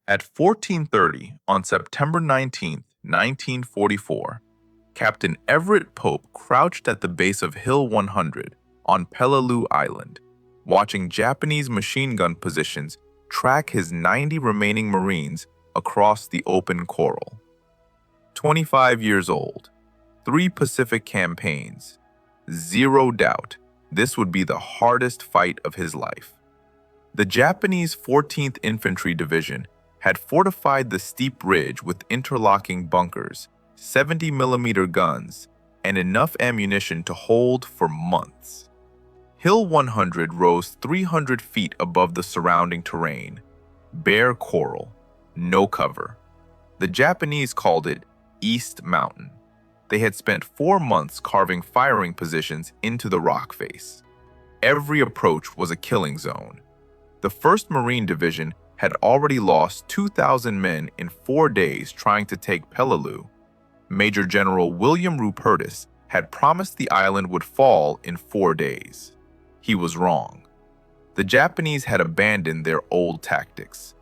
At 14:30 on September 19th, 1944, Captain Everett Pope crouched at the base of Hill 100 on Peleliu Island, watching Japanese machine gun positions track his 90 remaining Marines across the open coral. 25 years old, 3 Pacific campaigns, zero doubt this would be the hardest fight of his life. The Japanese 14th Infantry Division had fortified the steep ridge with interlocking bunkers, 70mm guns, and enough ammunition to hold for months. Hill 100 rose 300 feet above the surrounding terrain, bare coral, no cover. The Japanese called it East Mountain. They had spent 4 months carving firing positions into the rock face. Every approach was a killing zone. The 1st Marine Division had already lost 2,000 men in 4 days trying to take Peleliu. Major General William Rupertus had promised the island would fall in 4 days. He was wrong. The Japanese had abandoned their old tactics.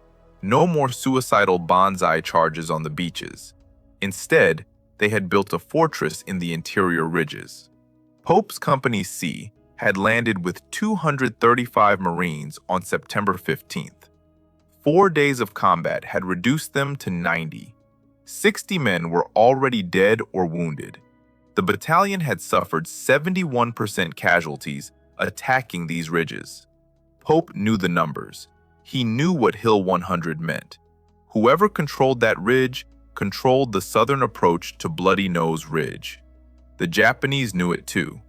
No more suicidal Banzai charges on the beaches. Instead, they had built a fortress in the interior ridges. Pope's Company C had landed with 235 Marines on September 15th. 4 days of combat had reduced them to 90. 60 men were already dead or wounded. The battalion had suffered 71% casualties attacking these ridges. Pope knew the numbers. He knew what Hill 100 meant. Whoever controlled that ridge controlled the southern approach to Bloody Nose Ridge. The Japanese knew it too.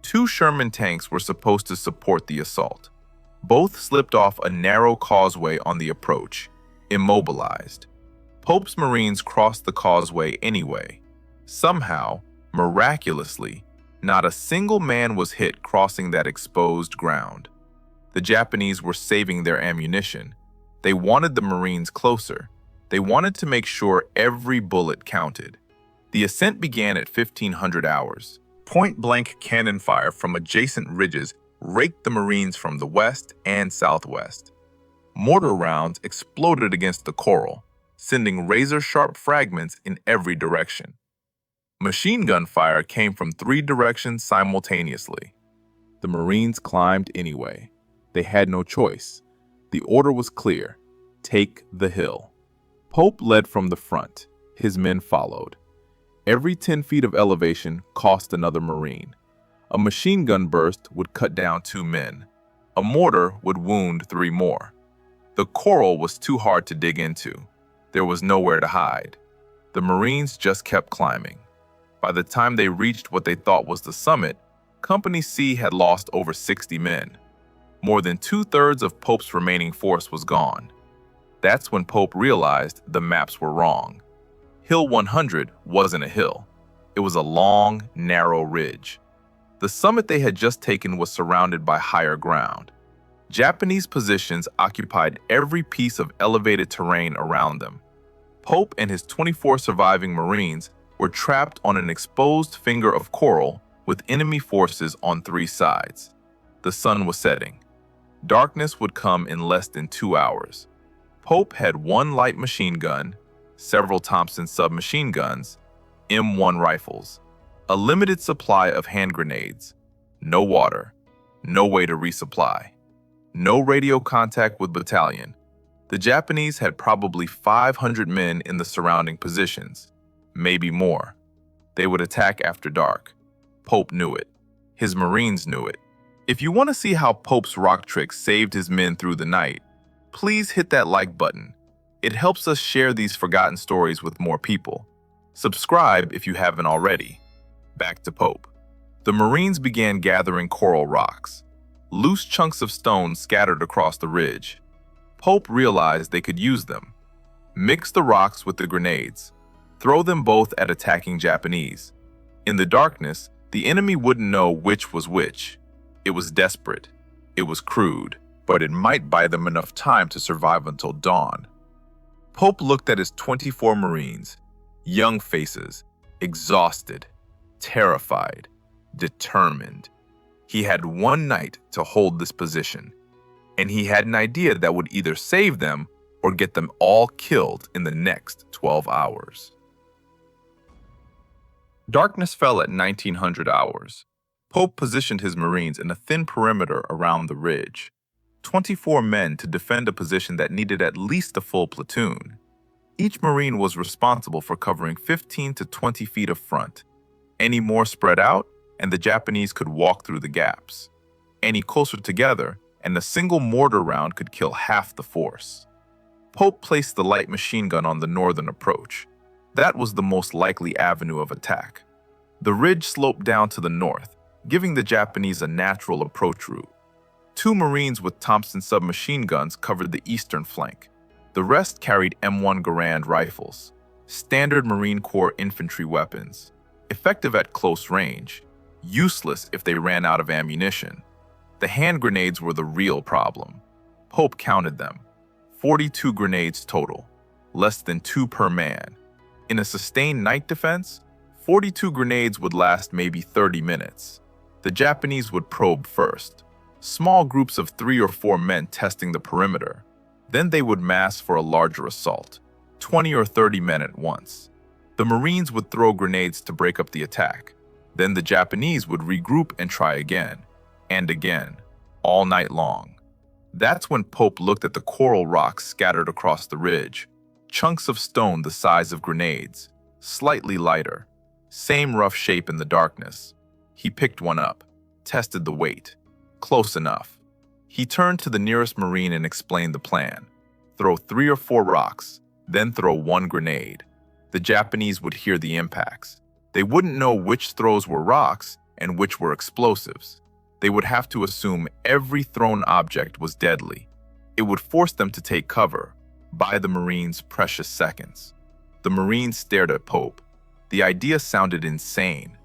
2 Sherman tanks were supposed to support the assault. Both slipped off a narrow causeway on the approach, immobilized. Pope's Marines crossed the causeway anyway. Somehow, miraculously, not a single man was hit crossing that exposed ground. The Japanese were saving their ammunition. They wanted the Marines closer. They wanted to make sure every bullet counted. The ascent began at 1500 hours. Point-blank cannon fire from adjacent ridges raked the Marines from the west and southwest. Mortar rounds exploded against the coral, sending razor-sharp fragments in every direction. Machine gun fire came from 3 directions simultaneously. The Marines climbed anyway. They had no choice. The order was clear: take the hill. Pope led from the front. His men followed. Every 10 feet of elevation cost another Marine. A machine gun burst would cut down 2 men. A mortar would wound 3 more. The coral was too hard to dig into. There was nowhere to hide. The Marines just kept climbing. By the time they reached what they thought was the summit, Company C had lost over 60 men. More than 2/3 of Pope's remaining force was gone. That's when Pope realized the maps were wrong. Hill 100 wasn't a hill. It was a long, narrow ridge. The summit they had just taken was surrounded by higher ground. Japanese positions occupied every piece of elevated terrain around them. Pope and his 24 surviving Marines were trapped on an exposed finger of coral with enemy forces on 3 sides. The sun was setting. Darkness would come in less than 2 hours. Pope had 1 light machine gun, several Thompson submachine guns, M1 rifles, a limited supply of hand grenades, no water, no way to resupply, no radio contact with battalion. The Japanese had probably 500 men in the surrounding positions, maybe more. They would attack after dark. Pope knew it. His Marines knew it. If you want to see how Pope's rock trick saved his men through the night, please hit that like button. It helps us share these forgotten stories with more people. Subscribe if you haven't already. Back to Pope. The Marines began gathering coral rocks, loose chunks of stone scattered across the ridge. Pope realized they could use them. Mix the rocks with the grenades. Throw them both at attacking Japanese. In the darkness, the enemy wouldn't know which was which. It was desperate. It was crude, but it might buy them enough time to survive until dawn. Pope looked at his 24 Marines, young faces, exhausted, terrified, determined. He had 1 night to hold this position, and he had an idea that would either save them or get them all killed in the next 12 hours. Darkness fell at 1900 hours. Pope positioned his Marines in a thin perimeter around the ridge. 24 men to defend a position that needed at least a full platoon. Each Marine was responsible for covering 15 to 20 feet of front. Any more spread out, and the Japanese could walk through the gaps. Any closer together, and a single mortar round could kill half the force. Pope placed the light machine gun on the northern approach. That was the most likely avenue of attack. The ridge sloped down to the north, giving the Japanese a natural approach route. 2 Marines with Thompson submachine guns covered the eastern flank. The rest carried M1 Garand rifles, standard Marine Corps infantry weapons, effective at close range, useless if they ran out of ammunition. The hand grenades were the real problem. Pope counted them. 42 grenades total, less than 2 per man. In a sustained night defense, 42 grenades would last maybe 30 minutes. The Japanese would probe first, small groups of 3 or 4 men testing the perimeter. Then they would mass for a larger assault, 20 or 30 men at once. The Marines would throw grenades to break up the attack. Then the Japanese would regroup and try again, and again, all night long. That's when Pope looked at the coral rocks scattered across the ridge, chunks of stone the size of grenades, slightly lighter, same rough shape in the darkness. He picked one up, tested the weight. Close enough. He turned to the nearest Marine and explained the plan. Throw 3 or 4 rocks, then throw 1 grenade. The Japanese would hear the impacts. They wouldn't know which throws were rocks and which were explosives. They would have to assume every thrown object was deadly. It would force them to take cover, buy the Marines precious seconds. The Marines stared at Pope. The idea sounded insane.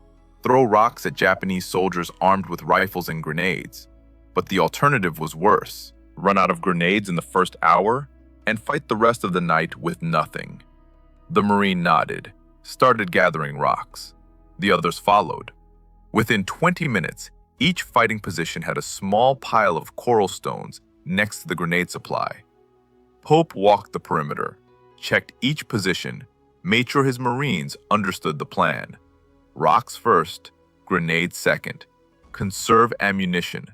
Throw rocks at Japanese soldiers armed with rifles and grenades. But the alternative was worse. Run out of grenades in the first hour and fight the rest of the night with nothing. The Marine nodded, started gathering rocks. The others followed. Within 20 minutes, each fighting position had a small pile of coral stones next to the grenade supply. Pope walked the perimeter, checked each position, made sure his Marines understood the plan. Rocks first, grenades second. Conserve ammunition.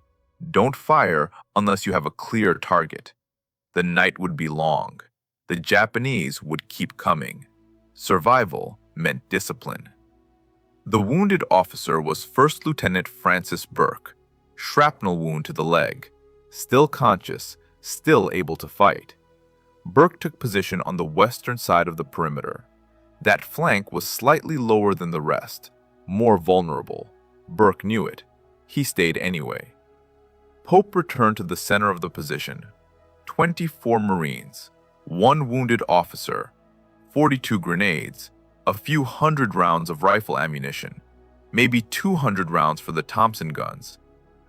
Don't fire unless you have a clear target. The night would be long. The Japanese would keep coming. Survival meant discipline. The wounded officer was First Lieutenant Francis Burke, shrapnel wound to the leg, still conscious, still able to fight. Burke took position on the western side of the perimeter. That flank was slightly lower than the rest, more vulnerable. Burke knew it. He stayed anyway. Pope returned to the center of the position. 24 Marines, 1 wounded officer, 42 grenades, a few hundred rounds of rifle ammunition, maybe 200 rounds for the Thompson guns,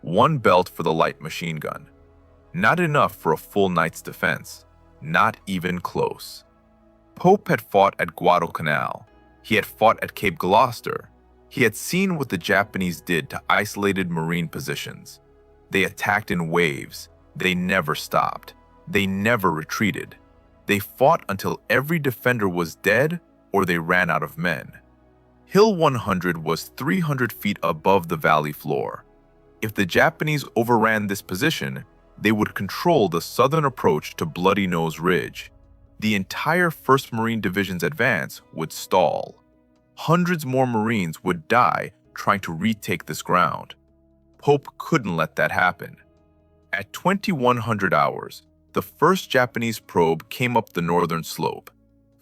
1 belt for the light machine gun. Not enough for a full night's defense, not even close. Pope had fought at Guadalcanal. He had fought at Cape Gloucester. He had seen what the Japanese did to isolated Marine positions. They attacked in waves. They never stopped. They never retreated. They fought until every defender was dead or they ran out of men. Hill 100 was 300 feet above the valley floor. If the Japanese overran this position, they would control the southern approach to Bloody Nose Ridge. The entire 1st Marine Division's advance would stall. Hundreds more Marines would die trying to retake this ground. Pope couldn't let that happen. At 2100 hours, the first Japanese probe came up the northern slope.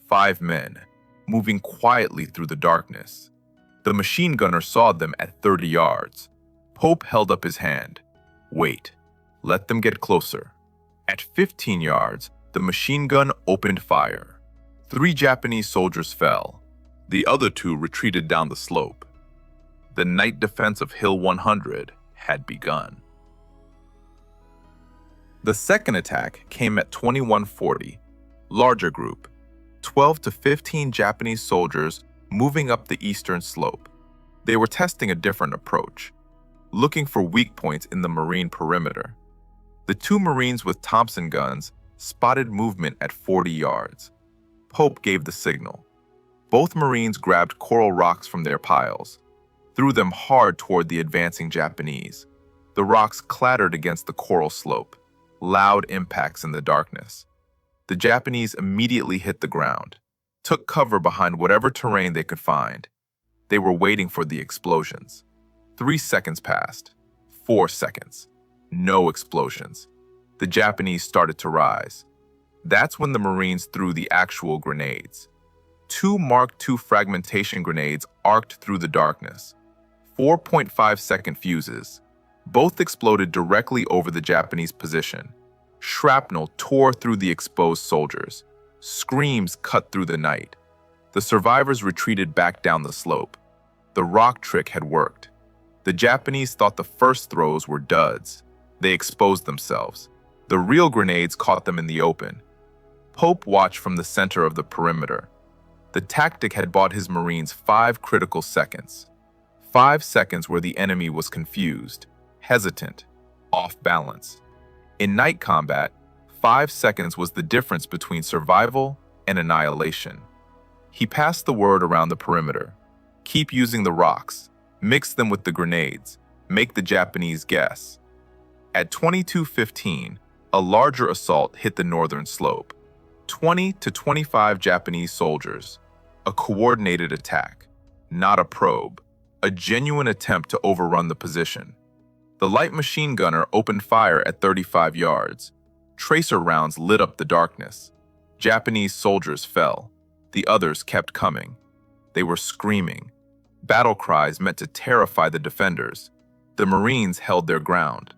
5 men, moving quietly through the darkness. The machine gunner saw them at 30 yards. Pope held up his hand. Wait, let them get closer. At 15 yards, the machine gun opened fire. 3 Japanese soldiers fell. The other 2 retreated down the slope. The night defense of Hill 100 had begun. The second attack came at 2140. Larger group, 12 to 15 Japanese soldiers moving up the eastern slope. They were testing a different approach, looking for weak points in the Marine perimeter. The 2 Marines with Thompson guns spotted movement at 40 yards. Pope gave the signal. Both Marines grabbed coral rocks from their piles, threw them hard toward the advancing Japanese. The rocks clattered against the coral slope, loud impacts in the darkness. The Japanese immediately hit the ground, took cover behind whatever terrain they could find. They were waiting for the explosions. 3 seconds passed. 4 seconds. No explosions. The Japanese started to rise. That's when the Marines threw the actual grenades. 2 Mark II fragmentation grenades arced through the darkness. 4.5-second fuses. Both exploded directly over the Japanese position. Shrapnel tore through the exposed soldiers. Screams cut through the night. The survivors retreated back down the slope. The rock trick had worked. The Japanese thought the first throws were duds. They exposed themselves. The real grenades caught them in the open. Pope watched from the center of the perimeter. The tactic had bought his Marines 5 critical seconds. 5 seconds where the enemy was confused, hesitant, off balance. In night combat, 5 seconds was the difference between survival and annihilation. He passed the word around the perimeter. Keep using the rocks. Mix them with the grenades. Make the Japanese guess. At 22:15, a larger assault hit the northern slope. 20 to 25 Japanese soldiers. A coordinated attack, not a probe. A genuine attempt to overrun the position. The light machine gunner opened fire at 35 yards. Tracer rounds lit up the darkness. Japanese soldiers fell. The others kept coming. They were screaming. Battle cries meant to terrify the defenders. The Marines held their ground.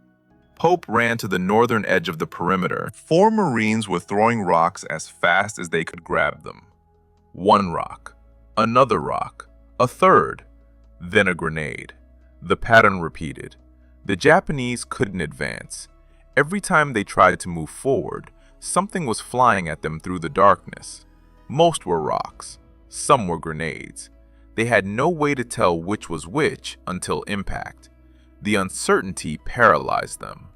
Pope ran to the northern edge of the perimeter. 4 Marines were throwing rocks as fast as they could grab them. 1 rock, another rock, a third, then a grenade. The pattern repeated. The Japanese couldn't advance. Every time they tried to move forward, something was flying at them through the darkness. Most were rocks, some were grenades. They had no way to tell which was which until impact. The uncertainty paralyzed them.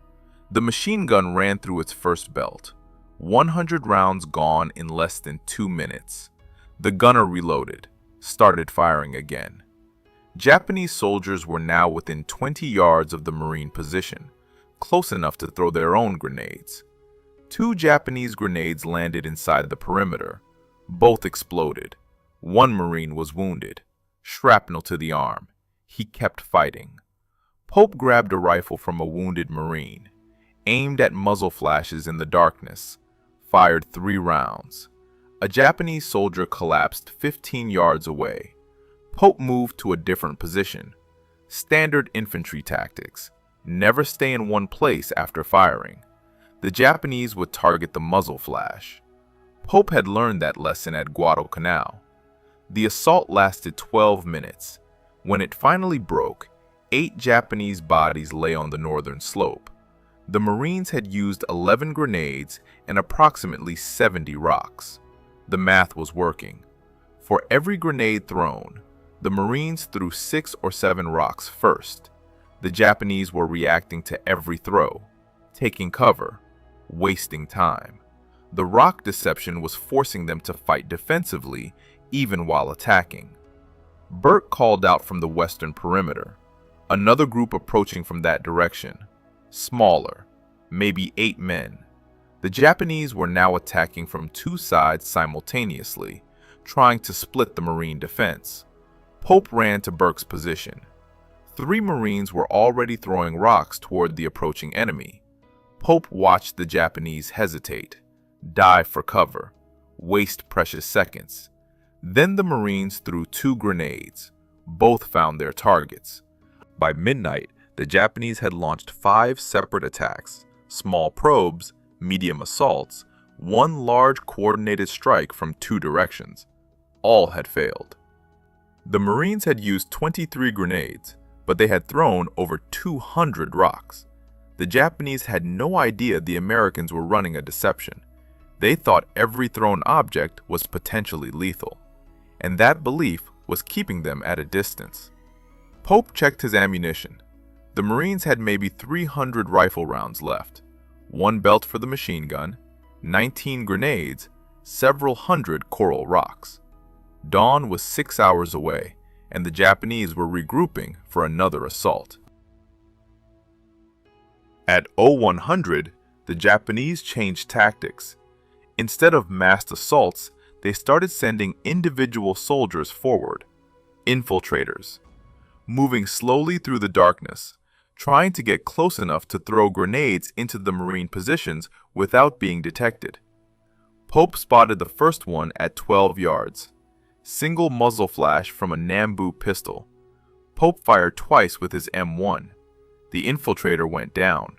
The machine gun ran through its first belt. 100 rounds gone in less than 2 minutes. The gunner reloaded, started firing again. Japanese soldiers were now within 20 yards of the Marine position, close enough to throw their own grenades. 2 Japanese grenades landed inside the perimeter. Both exploded. 1 Marine was wounded. Shrapnel to the arm. He kept fighting. Pope grabbed a rifle from a wounded Marine, aimed at muzzle flashes in the darkness, fired 3 rounds. A Japanese soldier collapsed 15 yards away. Pope moved to a different position. Standard infantry tactics. Never stay in one place after firing. The Japanese would target the muzzle flash. Pope had learned that lesson at Guadalcanal. The assault lasted 12 minutes. When it finally broke, 8 Japanese bodies lay on the northern slope. The Marines had used 11 grenades and approximately 70 rocks. The math was working. For every grenade thrown, the Marines threw 6 or 7 rocks first. The Japanese were reacting to every throw, taking cover, wasting time. The rock deception was forcing them to fight defensively even while attacking. Burke called out from the western perimeter. Another group approaching from that direction. Smaller, maybe 8 men. The Japanese were now attacking from 2 sides simultaneously, trying to split the Marine defense. Pope ran to Burke's position. 3 Marines were already throwing rocks toward the approaching enemy. Pope watched the Japanese hesitate, dive for cover, waste precious seconds. Then the Marines threw 2 grenades. Both found their targets. By midnight, the Japanese had launched 5 separate attacks, small probes, medium assaults, 1 large coordinated strike from 2 directions. All had failed. The Marines had used 23 grenades, but they had thrown over 200 rocks. The Japanese had no idea the Americans were running a deception. They thought every thrown object was potentially lethal, and that belief was keeping them at a distance. Pope checked his ammunition. The Marines had maybe 300 rifle rounds left, 1 belt for the machine gun, 19 grenades, several hundred coral rocks. Dawn was 6 hours away, and the Japanese were regrouping for another assault. At 0100, the Japanese changed tactics. Instead of massed assaults, they started sending individual soldiers forward, infiltrators, moving slowly through the darkness, trying to get close enough to throw grenades into the Marine positions without being detected. Pope spotted the first one at 12 yards. Single muzzle flash from a Nambu pistol. Pope fired twice with his M1. The infiltrator went down.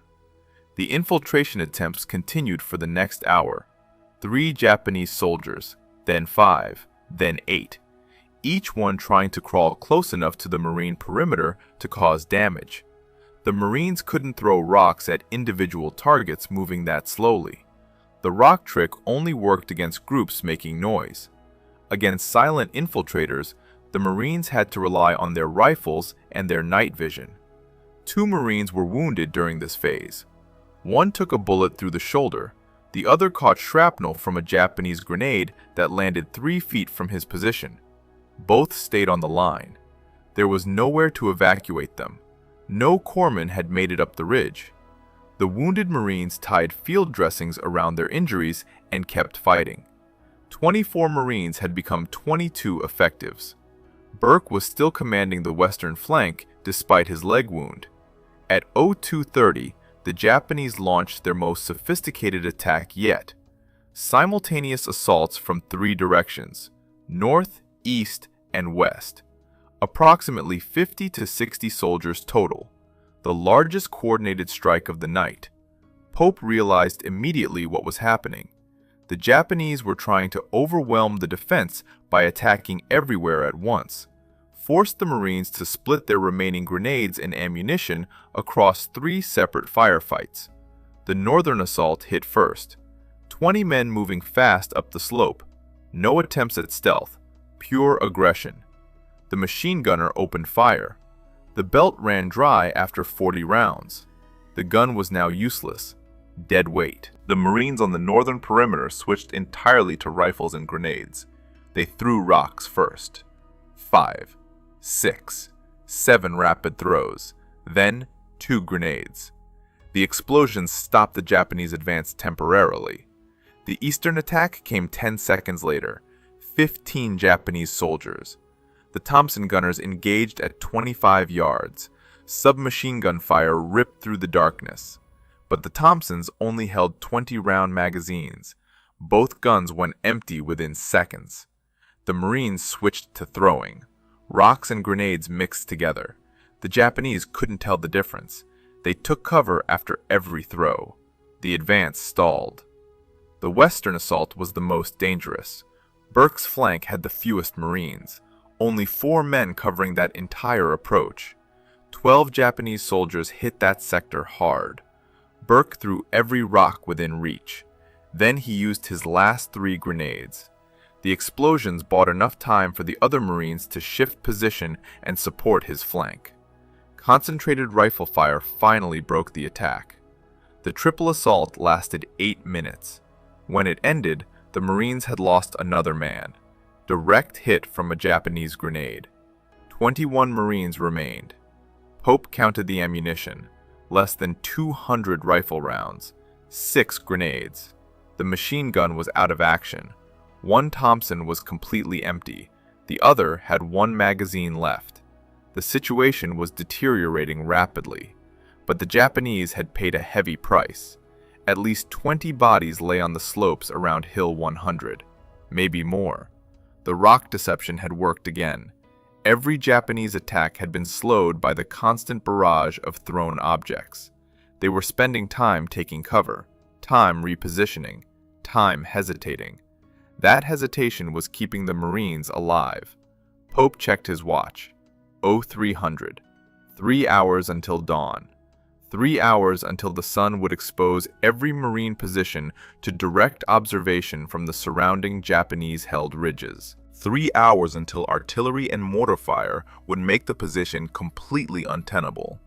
The infiltration attempts continued for the next hour. 3 Japanese soldiers, then 5, then 8, each one trying to crawl close enough to the Marine perimeter to cause damage. The Marines couldn't throw rocks at individual targets moving that slowly. The rock trick only worked against groups making noise. Against silent infiltrators, the Marines had to rely on their rifles and their night vision. 2 Marines were wounded during this phase. One took a bullet through the shoulder. The other caught shrapnel from a Japanese grenade that landed 3 feet from his position. Both stayed on the line. There was nowhere to evacuate them. No corpsmen had made it up the ridge. The wounded Marines tied field dressings around their injuries and kept fighting. 24 Marines had become 22 effectives. Burke was still commanding the western flank despite his leg wound. At 0230, the Japanese launched their most sophisticated attack yet. Simultaneous assaults from 3 directions, north, east, and west. Approximately 50 to 60 soldiers total, the largest coordinated strike of the night. Pope realized immediately what was happening. The Japanese were trying to overwhelm the defense by attacking everywhere at once, forced the Marines to split their remaining grenades and ammunition across 3 separate firefights. The northern assault hit first. 20 men moving fast up the slope. No attempts at stealth. Pure aggression. The machine gunner opened fire. The belt ran dry after 40 rounds. The gun was now useless. Dead weight. The Marines on the northern perimeter switched entirely to rifles and grenades. They threw rocks first. 5, 6, 7 rapid throws, then 2 grenades. The explosions stopped the Japanese advance temporarily. The eastern attack came 10 seconds later. 15 Japanese soldiers. The Thompson gunners engaged at 25 yards. Submachine gun fire ripped through the darkness. But the Thompsons only held 20-round magazines. Both guns went empty within seconds. The Marines switched to throwing. Rocks and grenades mixed together. The Japanese couldn't tell the difference. They took cover after every throw. The advance stalled. The western assault was the most dangerous. Burke's flank had the fewest Marines. Only 4 men covering that entire approach. 12 Japanese soldiers hit that sector hard. Burke threw every rock within reach. Then he used his last 3 grenades. The explosions bought enough time for the other Marines to shift position and support his flank. Concentrated rifle fire finally broke the attack. The triple assault lasted 8 minutes. When it ended, the Marines had lost another man. Direct hit from a Japanese grenade. 21 Marines remained. Pope counted the ammunition. Less than 200 rifle rounds. 6 grenades. The machine gun was out of action. 1 Thompson was completely empty. The other had 1 magazine left. The situation was deteriorating rapidly. But the Japanese had paid a heavy price. At least 20 bodies lay on the slopes around Hill 100. Maybe more. The rock deception had worked again. Every Japanese attack had been slowed by the constant barrage of thrown objects. They were spending time taking cover, time repositioning, time hesitating. That hesitation was keeping the Marines alive. Pope checked his watch. 0300. 3 hours until dawn. 3 hours until the sun would expose every Marine position to direct observation from the surrounding Japanese-held ridges. 3 hours until artillery and mortar fire would make the position completely untenable.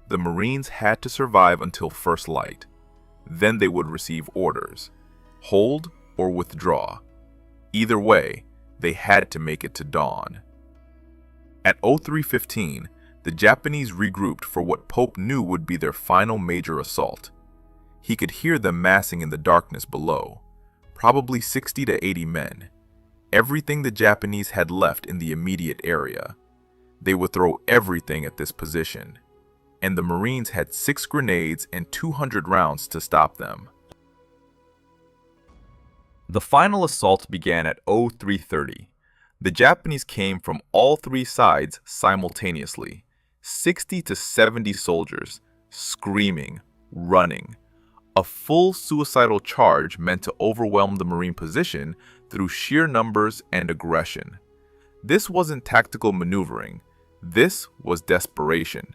The Marines had to survive until first light. Then they would receive orders. hold or withdraw. Either way, they had to make it to dawn. At 03:15, the Japanese regrouped for what Pope knew would be their final major assault. He could hear them massing in the darkness below, probably 60 to 80 men, everything the Japanese had left in the immediate area. They would throw everything at this position, and the Marines had 6 grenades and 200 rounds to stop them. The final assault began at 03:30. The Japanese came from all 3 sides simultaneously, 60 to 70 soldiers, screaming, running. A full suicidal charge meant to overwhelm the Marine position through sheer numbers and aggression. This wasn't tactical maneuvering. This was desperation.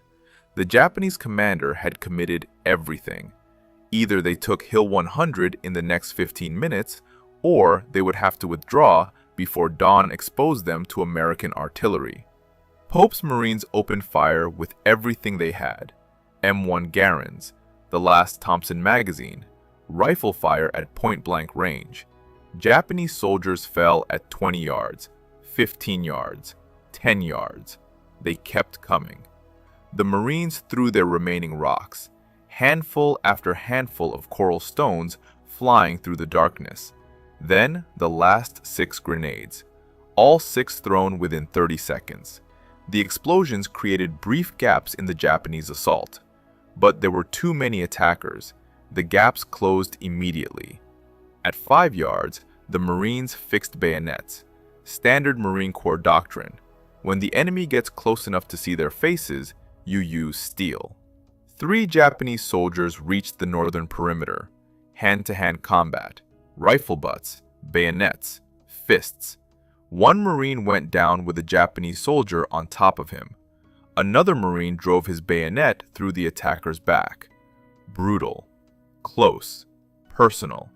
The Japanese commander had committed everything. Either they took Hill 100 in the next 15 minutes, or they would have to withdraw before dawn exposed them to American artillery. Pope's Marines opened fire with everything they had: M1 Garens, the last Thompson magazine, rifle fire at point-blank range. Japanese soldiers fell at 20 yards, 15 yards, 10 yards. They kept coming. The Marines threw their remaining rocks, handful after handful of coral stones flying through the darkness. Then the last 6 grenades, all 6 thrown within 30 seconds. The explosions created brief gaps in the Japanese assault, but there were too many attackers. The gaps closed immediately. At 5 yards, the Marines fixed bayonets, standard Marine Corps doctrine. When the enemy gets close enough to see their faces, you use steel. 3 Japanese soldiers reached the northern perimeter. Hand-to-hand combat, rifle butts, bayonets, fists. 1 Marine went down with a Japanese soldier on top of him. Another Marine drove his bayonet through the attacker's back. Brutal, close, personal.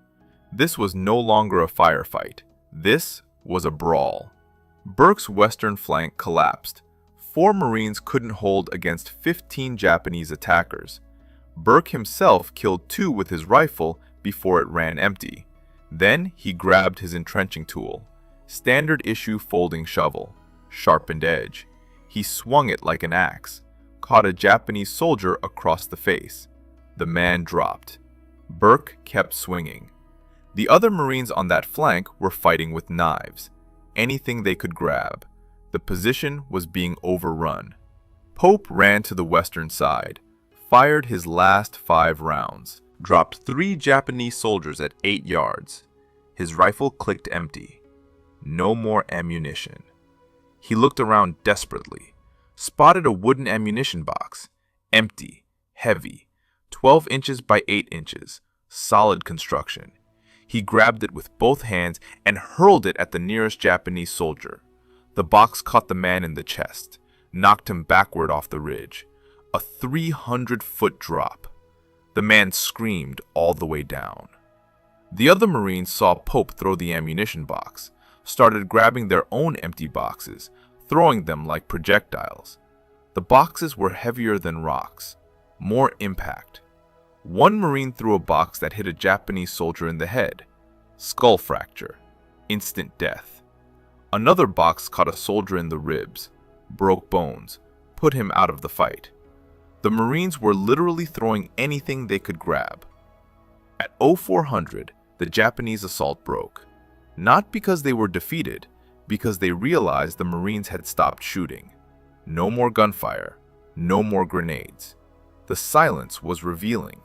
This was no longer a firefight. This was a brawl. Burke's western flank collapsed. 4 Marines couldn't hold against 15 Japanese attackers. Burke himself killed 2 with his rifle before it ran empty. Then he grabbed his entrenching tool, standard issue folding shovel, sharpened edge. He swung it like an axe, caught a Japanese soldier across the face. The man dropped. Burke kept swinging. The other Marines on that flank were fighting with knives, anything they could grab. The position was being overrun. Pope ran to the western side, fired his last 5 rounds, dropped 3 Japanese soldiers at 8 yards. His rifle clicked empty. No more ammunition. He looked around desperately, spotted a wooden ammunition box, empty, heavy, 12 inches by 8 inches, solid construction. He grabbed it with both hands and hurled it at the nearest Japanese soldier. The box caught the man in the chest, knocked him backward off the ridge. A 300-foot drop. The man screamed all the way down. The other Marines saw Pope throw the ammunition box, started grabbing their own empty boxes, throwing them like projectiles. The boxes were heavier than rocks, more impact. 1 Marine threw a box that hit a Japanese soldier in the head. Skull fracture. Instant death. Another box caught a soldier in the ribs, broke bones, put him out of the fight. The Marines were literally throwing anything they could grab. At 0400, the Japanese assault broke. Not because they were defeated, because they realized the Marines had stopped shooting. No more gunfire, no more grenades. The silence was revealing.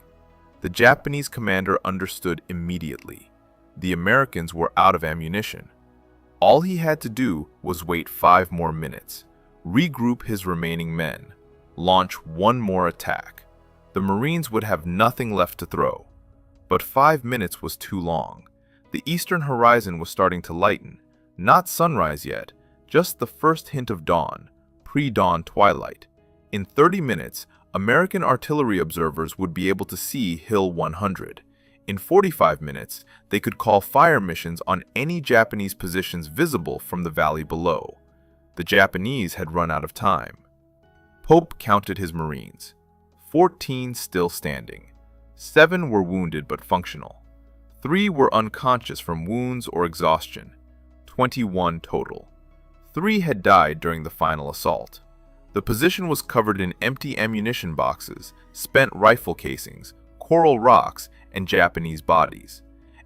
The Japanese commander understood immediately. The Americans were out of ammunition. All he had to do was wait 5 more minutes, regroup his remaining men, launch 1 more attack. The Marines would have nothing left to throw. But 5 minutes was too long. The eastern horizon was starting to lighten. Not sunrise yet, just the first hint of dawn, pre-dawn twilight. In 30 minutes, American artillery observers would be able to see Hill 100. In 45 minutes, they could call fire missions on any Japanese positions visible from the valley below. The Japanese had run out of time. Pope counted his Marines. 14 still standing. 7 were wounded but functional. 3 were unconscious from wounds or exhaustion, 21 total. 3 had died during the final assault. The position was covered in empty ammunition boxes, spent rifle casings, coral rocks, and Japanese bodies.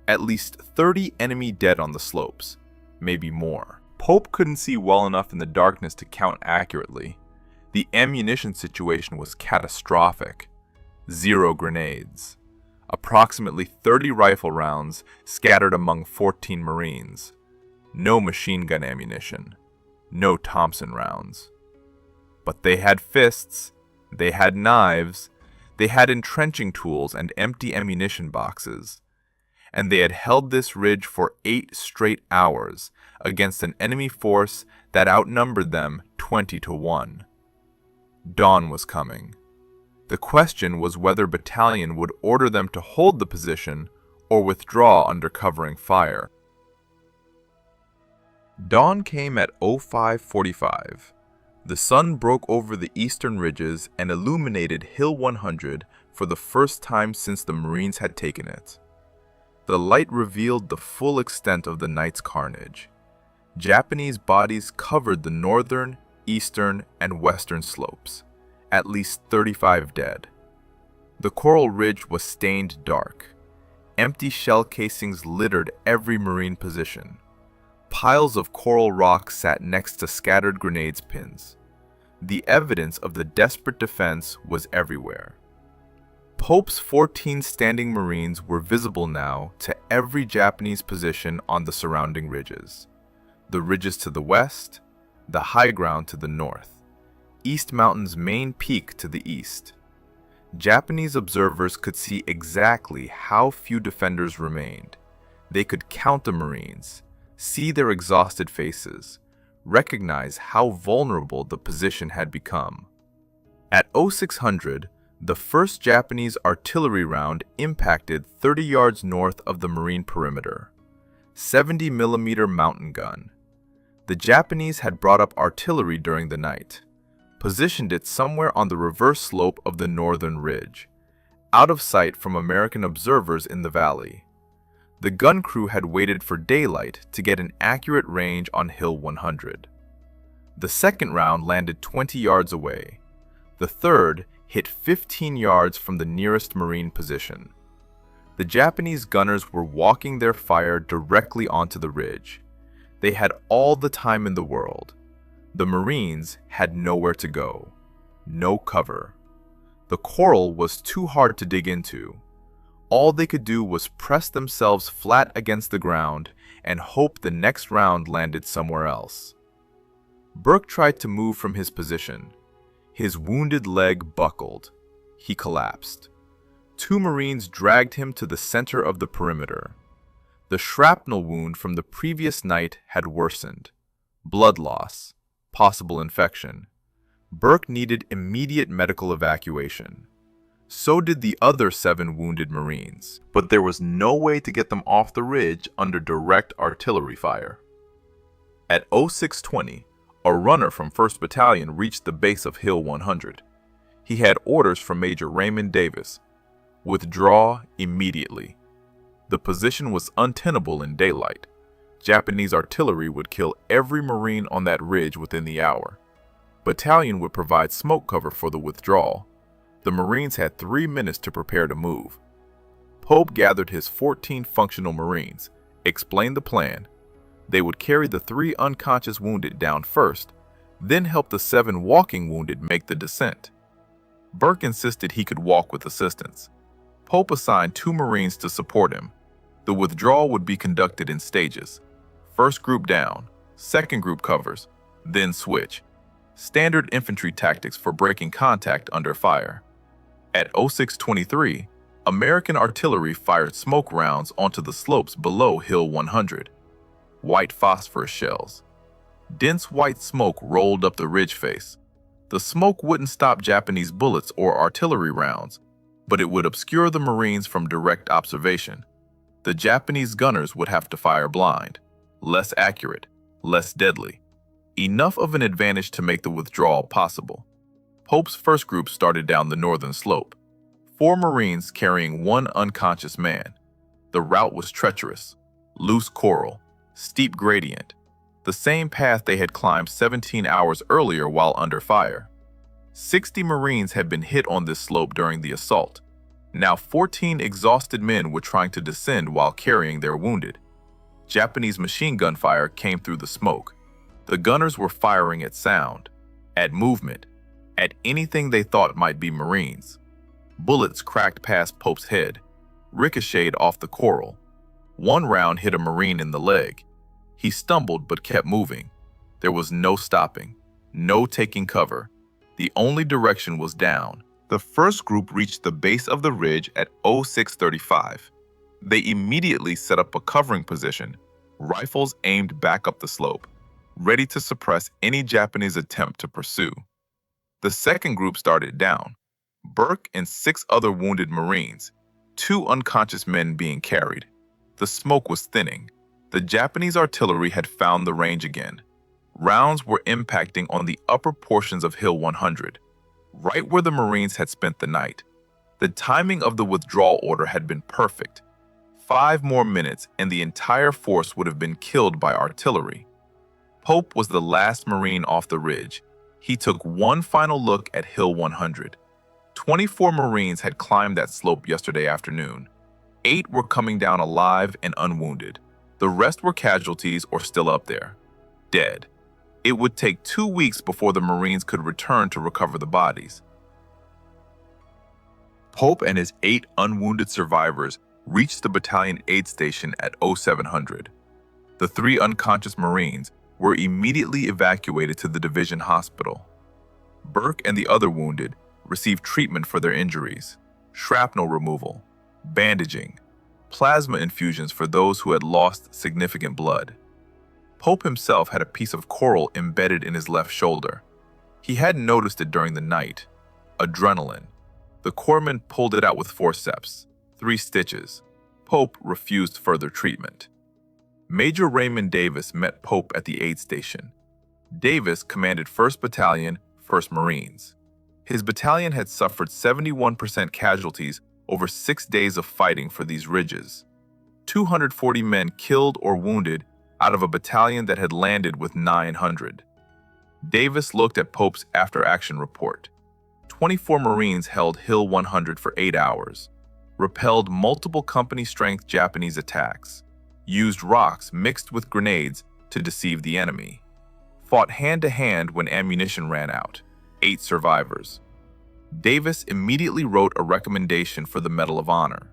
At least 30 enemy dead on the slopes, maybe more. Pope couldn't see well enough in the darkness to count accurately. The ammunition situation was catastrophic. 0 grenades. Approximately 30 rifle rounds scattered among 14 Marines. No machine gun ammunition. No Thompson rounds. But they had fists, they had knives, they had entrenching tools and empty ammunition boxes. And they had held this ridge for 8 straight hours against an enemy force that outnumbered them 20-1. Dawn was coming. The question was whether Battalion would order them to hold the position or withdraw under covering fire. Dawn came at 05:45. The sun broke over the eastern ridges and illuminated Hill 100 for the first time since the Marines had taken it. The light revealed the full extent of the night's carnage. Japanese bodies covered the northern, eastern, and western slopes, at least 35 dead. The coral ridge was stained dark. Empty shell casings littered every Marine position. Piles of coral rock sat next to scattered grenades pins. The evidence of the desperate defense was everywhere. Pope's 14 standing Marines were visible now to every Japanese position on the surrounding ridges. The ridges to the west, the high ground to the north, East Mountain's main peak to the east. Japanese observers could see exactly how few defenders remained. They could count the Marines, see their exhausted faces, recognize how vulnerable the position had become. At 0600, the first Japanese artillery round impacted 30 yards north of the Marine perimeter. 70mm mountain gun. The Japanese had brought up artillery during the night, positioned it somewhere on the reverse slope of the northern ridge, out of sight from American observers in the valley. The gun crew had waited for daylight to get an accurate range on Hill 100. The second round landed 20 yards away. The third hit 15 yards from the nearest Marine position. The Japanese gunners were walking their fire directly onto the ridge. They had all the time in the world. The Marines had nowhere to go, no cover. The coral was too hard to dig into. All they could do was press themselves flat against the ground and hope the next round landed somewhere else. Burke tried to move from his position. His wounded leg buckled. He collapsed. 2 Marines dragged him to the center of the perimeter. The shrapnel wound from the previous night had worsened. Blood loss, possible infection. Burke needed immediate medical evacuation. So did the other 7 wounded Marines, but there was no way to get them off the ridge under direct artillery fire. At 0620, a runner from 1st Battalion reached the base of Hill 100. He had orders from Major Raymond Davis. Withdraw immediately. The position was untenable in daylight. Japanese artillery would kill every Marine on that ridge within the hour. Battalion would provide smoke cover for the withdrawal. The Marines had 3 minutes to prepare to move. Pope gathered his 14 functional Marines, explained the plan. They would carry the 3 unconscious wounded down first, then help the 7 walking wounded make the descent. Burke insisted he could walk with assistance. Pope assigned 2 Marines to support him. The withdrawal would be conducted in stages. First group down, second group covers, then switch. Standard infantry tactics for breaking contact under fire. At 0623, American artillery fired smoke rounds onto the slopes below Hill 100. White phosphorus shells. Dense white smoke rolled up the ridge face. The smoke wouldn't stop Japanese bullets or artillery rounds, but it would obscure the Marines from direct observation. The Japanese gunners would have to fire blind, less accurate, less deadly. Enough of an advantage to make the withdrawal possible. Pope's first group started down the northern slope. 4 Marines carrying 1 unconscious man. The route was treacherous, loose coral, steep gradient, the same path they had climbed 17 hours earlier while under fire. 60 Marines had been hit on this slope during the assault. Now 14 exhausted men were trying to descend while carrying their wounded. Japanese machine gun fire came through the smoke. The gunners were firing at sound, at movement, at anything they thought might be Marines. Bullets cracked past Pope's head, ricocheted off the coral. One round hit a Marine in the leg. He stumbled but kept moving. There was no stopping, no taking cover. The only direction was down. The first group reached the base of the ridge at 0635. They immediately set up a covering position, rifles aimed back up the slope, ready to suppress any Japanese attempt to pursue. The second group started down. Burke and 6 other wounded Marines, 2 unconscious men being carried. The smoke was thinning. The Japanese artillery had found the range again. Rounds were impacting on the upper portions of Hill 100, right where the Marines had spent the night. The timing of the withdrawal order had been perfect. 5 more minutes and the entire force would have been killed by artillery. Pope was the last Marine off the ridge. He took one final look at Hill 100. 24 Marines had climbed that slope yesterday afternoon. 8 were coming down alive and unwounded. The rest were casualties or still up there, dead. It would take 2 weeks before the Marines could return to recover the bodies. Pope and his 8 unwounded survivors reached the battalion aid station at 0700. The 3 unconscious Marines were immediately evacuated to the division hospital. Burke and the other wounded received treatment for their injuries, shrapnel removal, bandaging, plasma infusions for those who had lost significant blood. Pope himself had a piece of coral embedded in his left shoulder. He hadn't noticed it during the night. Adrenaline. The corpsman pulled it out with forceps. 3 stitches. Pope refused further treatment. Major Raymond Davis met Pope at the aid station. Davis commanded 1st Battalion, 1st Marines. His battalion had suffered 71% casualties over 6 days of fighting for these ridges. 240 men killed or wounded out of a battalion that had landed with 900. Davis looked at Pope's after-action report. 24 Marines held Hill 100 for 8 hours, repelled multiple company-strength Japanese attacks, used rocks mixed with grenades to deceive the enemy, fought hand-to-hand when ammunition ran out. 8 survivors. Davis immediately wrote a recommendation for the Medal of Honor.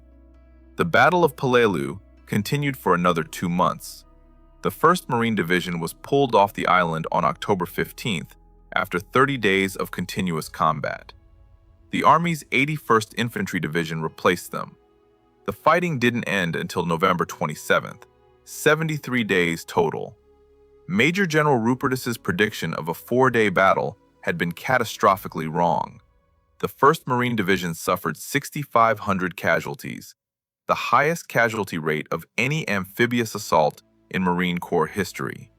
The Battle of Peleliu continued for another 2 months. The 1st Marine Division was pulled off the island on October 15th after 30 days of continuous combat. The Army's 81st Infantry Division replaced them. The fighting didn't end until November 27th, 73 days total. Major General Rupertus's prediction of a 4-day battle had been catastrophically wrong. The 1st Marine Division suffered 6,500 casualties, the highest casualty rate of any amphibious assault in Marine Corps history.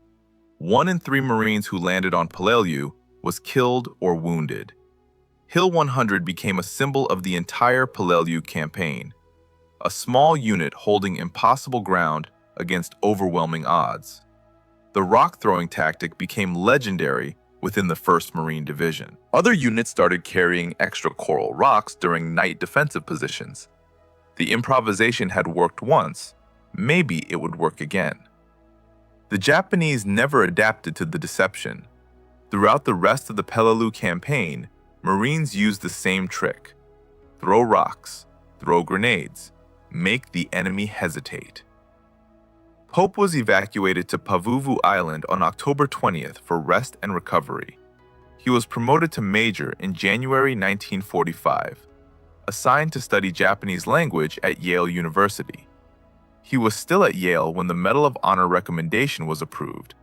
1 in 3 Marines who landed on Peleliu was killed or wounded. Hill 100 became a symbol of the entire Peleliu campaign, a small unit holding impossible ground against overwhelming odds. The rock-throwing tactic became legendary within the 1st Marine Division. Other units started carrying extra coral rocks during night defensive positions. The improvisation had worked once, maybe it would work again. The Japanese never adapted to the deception. Throughout the rest of the Peleliu campaign, Marines used the same trick. Throw rocks, throw grenades, make the enemy hesitate. Pope was evacuated to Pavuvu Island on October 20th for rest and recovery. He was promoted to major in January 1945, assigned to study Japanese language at Yale University. He was still at Yale when the Medal of Honor recommendation was approved.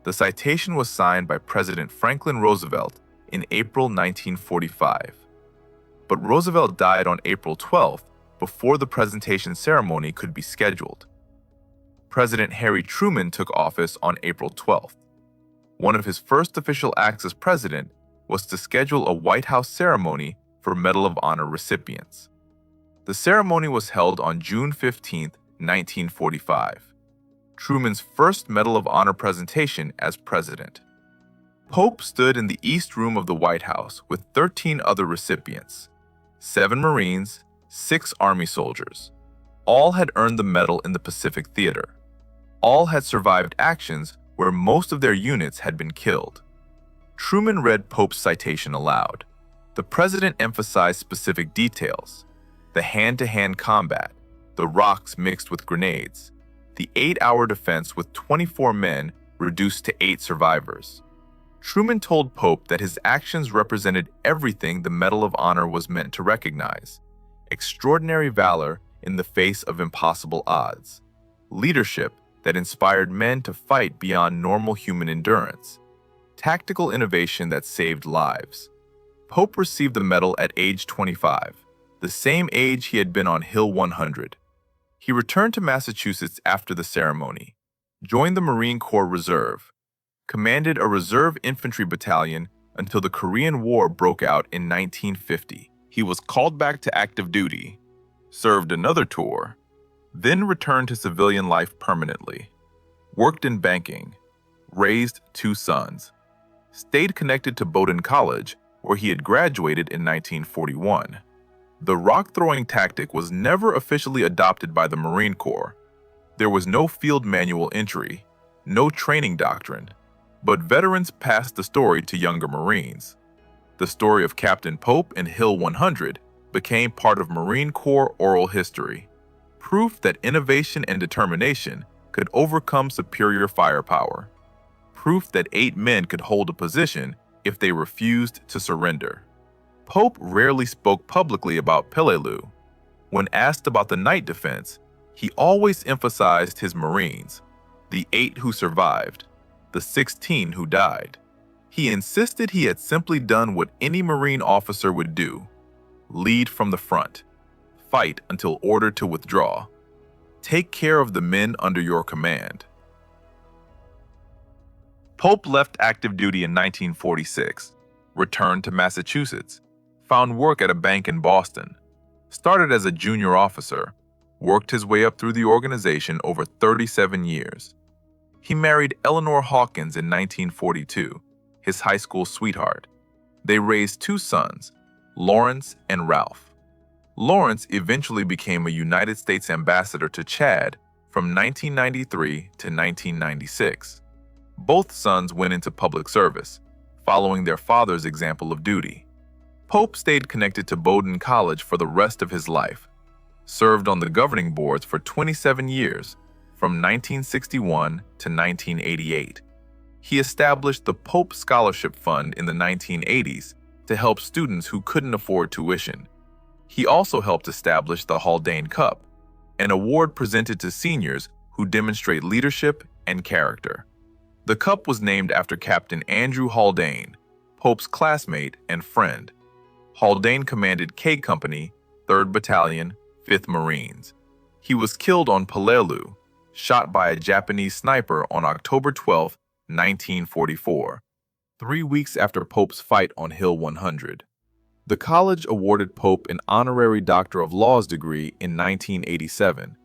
The citation was signed by President Franklin Roosevelt in April 1945. But Roosevelt died on April 12th before the presentation ceremony could be scheduled. President Harry Truman took office on April 12th. One of his first official acts as president was to schedule a White House ceremony for Medal of Honor recipients. The ceremony was held on June 15, 1945. Truman's first Medal of Honor presentation as president. Pope stood in the East Room of the White House with 13 other recipients, 7 Marines, 6 Army soldiers. All had earned the medal in the Pacific Theater. All had survived actions where most of their units had been killed. Truman read Pope's citation aloud. The president emphasized specific details: the hand-to-hand combat, the rocks mixed with grenades, the 8-hour defense with 24 men reduced to 8 survivors. Truman told Pope that his actions represented everything the Medal of Honor was meant to recognize: extraordinary valor in the face of impossible odds, leadership that inspired men to fight beyond normal human endurance, tactical innovation that saved lives. Pope received the medal at age 25, the same age he had been on Hill 100. He returned to Massachusetts after the ceremony, joined the Marine Corps Reserve, commanded a reserve infantry battalion until the Korean War broke out in 1950. He was called back to active duty, served another tour, then returned to civilian life permanently, worked in banking, raised 2 sons, stayed connected to Bowdoin College, where he had graduated in 1941. The rock-throwing tactic was never officially adopted by the Marine Corps. There was no field manual entry, no training doctrine, but veterans passed the story to younger Marines. The story of Captain Pope and Hill 100 became part of Marine Corps oral history, proof that innovation and determination could overcome superior firepower, proof that 8 men could hold a position if they refused to surrender. Pope rarely spoke publicly about Peleliu. When asked about the night defense, he always emphasized his Marines, the 8 who survived, the 16 who died. He insisted he had simply done what any Marine officer would do: lead from the front, fight until ordered to withdraw, take care of the men under your command. Pope left active duty in 1946, returned to Massachusetts, found work at a bank in Boston, started as a junior officer, worked his way up through the organization over 37 years. He married Eleanor Hawkins in 1942, his high school sweetheart. They raised 2 sons, Lawrence and Ralph. Lawrence eventually became a United States ambassador to Chad from 1993 to 1996. Both sons went into public service, following their father's example of duty. Pope stayed connected to Bowdoin College for the rest of his life, served on the governing boards for 27 years, from 1961 to 1988. He established the Pope Scholarship Fund in the 1980s to help students who couldn't afford tuition. He also helped establish the Haldane Cup, an award presented to seniors who demonstrate leadership and character. The cup was named after Captain Andrew Haldane, Pope's classmate and friend. Haldane commanded K Company, 3rd Battalion, 5th Marines. He was killed on Peleliu, shot by a Japanese sniper on October 12, 1944, 3 weeks after Pope's fight on Hill 100. The college awarded Pope an honorary Doctor of Laws degree in 1987.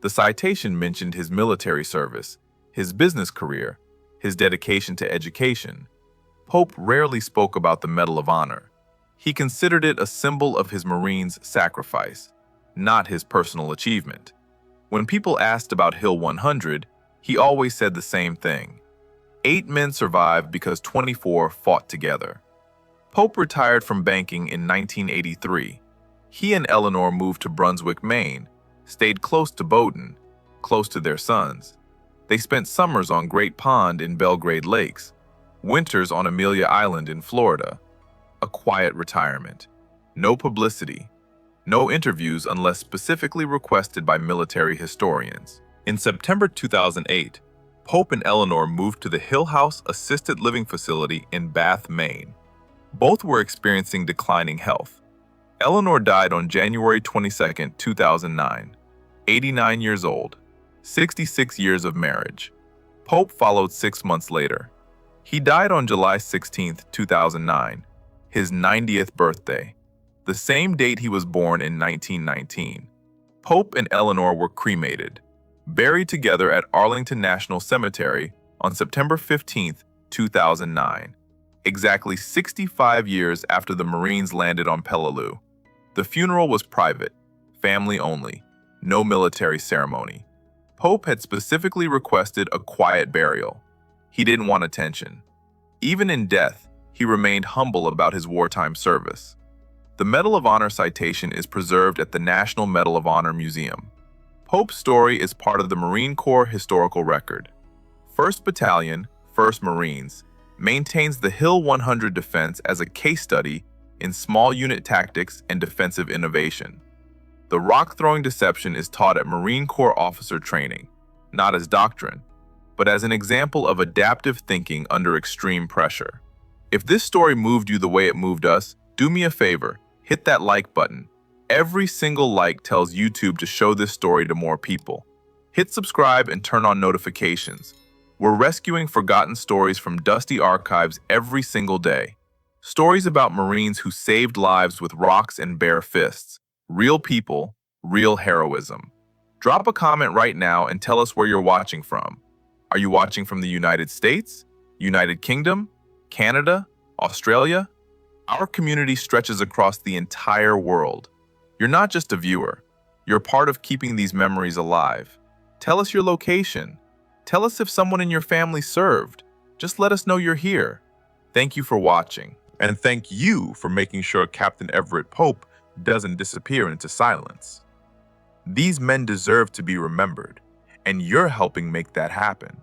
The citation mentioned his military service, his business career, his dedication to education. Pope rarely spoke about the Medal of Honor. He considered it a symbol of his Marines' sacrifice, not his personal achievement. When people asked about Hill 100, he always said the same thing: 8 men survived because 24 fought together. Pope retired from banking in 1983. He and Eleanor moved to Brunswick, Maine, stayed close to Bowdoin, close to their sons. They spent summers on Great Pond in Belgrade Lakes, winters on Amelia Island in Florida. A quiet retirement. No publicity. No interviews unless specifically requested by military historians. In September 2008, Pope and Eleanor moved to the Hill House Assisted Living Facility in Bath, Maine. Both were experiencing declining health. Eleanor died on January 22, 2009, 89 years old, 66 years of marriage. Pope followed 6 months later. He died on July 16, 2009, his 90th birthday, the same date he was born in 1919. Pope and Eleanor were cremated, buried together at Arlington National Cemetery on September 15, 2009, exactly 65 years after the Marines landed on Peleliu. The funeral was private, family only, no military ceremony. Pope had specifically requested a quiet burial. He didn't want attention. Even in death, he remained humble about his wartime service. The Medal of Honor citation is preserved at the National Medal of Honor Museum. Pope's story is part of the Marine Corps historical record. 1st Battalion, 1st Marines, maintains the Hill 100 defense as a case study in small unit tactics and defensive innovation. The rock-throwing deception is taught at Marine Corps officer training, not as doctrine, but as an example of adaptive thinking under extreme pressure. If this story moved you the way it moved us, do me a favor, hit that like button. Every single like tells YouTube to show this story to more people. Hit subscribe and turn on notifications. We're rescuing forgotten stories from dusty archives every single day. Stories about Marines who saved lives with rocks and bare fists. Real people, real heroism. Drop a comment right now and tell us where you're watching from. Are you watching from the United States, United Kingdom, Canada, Australia? Our community stretches across the entire world. You're not just a viewer. You're part of keeping these memories alive. Tell us your location. Tell us if someone in your family served. Just let us know you're here. Thank you for watching. And thank you for making sure Captain Everett Pope doesn't disappear into silence. These men deserve to be remembered, and you're helping make that happen.